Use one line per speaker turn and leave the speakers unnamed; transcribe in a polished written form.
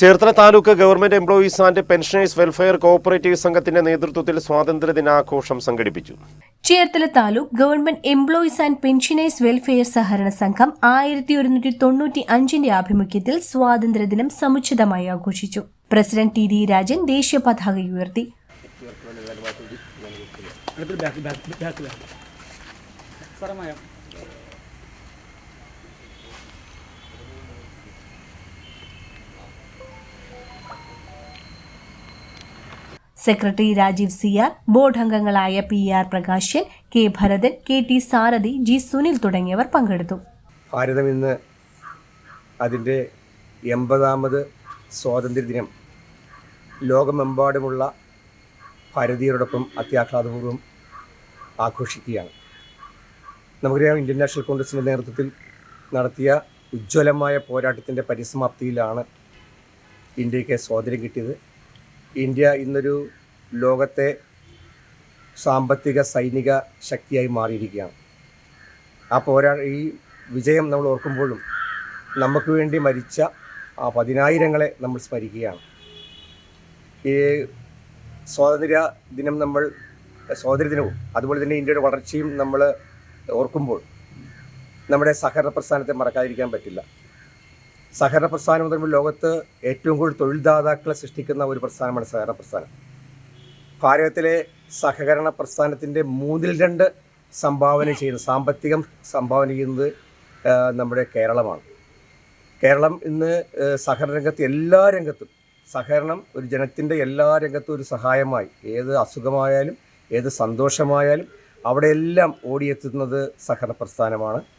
Cherthala taluk government employees and pensioners welfare cooperative സംഘത്തിന്റെ നേതൃത്വത്തിൽ സ്വാതന്ത്ര്യദിനാഘോഷം സംഘടിപ്പിച്ചു.
Cherthala taluk government employees and pensioners welfare സഹകരണ സംഘം 1195 ആഭിമുഖ്യത്തിൽ സ്വാതന്ത്ര്യദിനം സമുചിതമായി ആഘോഷിച്ചു. President T. ഡി. രാജൻ ദേശീയ പതാക ഉയർത്തി. സെക്രട്ടറി രാജീവ് സിആർ, ബോർഡ് അംഗങ്ങളായ PR Prakashan, K Bharathan, KT സാരഥി, G സുനിൽ തുടങ്ങിയവർ പങ്കെടുത്തു.
ഭാരതം ഇന്ന് അതിൻ്റെ 80ാമത് സ്വാതന്ത്ര്യദിനം ലോകമെമ്പാടുമുള്ള ഭാരതീയരോടൊപ്പം അത്യാഹ്ലാദപൂർവ്വം ആഘോഷിക്കുകയാണ്. നമുക്കറിയാം, ഇന്ത്യൻ നാഷണൽ കോൺഗ്രസിൻ്റെ നേതൃത്വത്തിൽ നടത്തിയ ഉജ്ജ്വലമായ പോരാട്ടത്തിൻ്റെ പരിസമാപ്തിയിലാണ് ഇന്ത്യക്ക് സ്വാതന്ത്ര്യം കിട്ടിയത്. ഇന്ത്യ ഇന്നൊരു ലോകത്തെ സാമ്പത്തിക സൈനിക ശക്തിയായി മാറിയിരിക്കുകയാണ്. ഈ വിജയം നമ്മൾ ഓർക്കുമ്പോഴും നമുക്ക് വേണ്ടി മരിച്ച ആ 10,000-ങ്ങളെ നമ്മൾ സ്മരിക്കുകയാണ്. ഈ സ്വാതന്ത്ര്യദിനവും അതുപോലെ തന്നെ ഇന്ത്യയുടെ വളർച്ചയും നമ്മൾ ഓർക്കുമ്പോൾ നമ്മുടെ സഹകരണ പ്രസ്ഥാനത്തെ മറക്കാതിരിക്കാൻ പറ്റില്ല. സഹകരണ പ്രസ്ഥാനം എന്ന് പറയുമ്പോൾ ലോകത്ത് ഏറ്റവും കൂടുതൽ തൊഴിൽദാതാക്കളെ സൃഷ്ടിക്കുന്ന ഒരു പ്രസ്ഥാനമാണ് സഹകരണ പ്രസ്ഥാനം. ഭാരതത്തിലെ സഹകരണ പ്രസ്ഥാനത്തിൻ്റെ 2/3 സാമ്പത്തികം സംഭാവന ചെയ്യുന്നത് നമ്മുടെ കേരളമാണ്. കേരളം ഇന്ന് സഹകരണ രംഗത്ത് എല്ലാ രംഗത്തും സഹകരണം ഒരു ജനത്തിൻ്റെ എല്ലാ രംഗത്തും ഒരു സഹായമായി, ഏത് അസുഖമായാലും ഏത് സന്തോഷമായാലും അവിടെയെല്ലാം ഓടിയെത്തുന്നത് സഹകരണ പ്രസ്ഥാനമാണ്.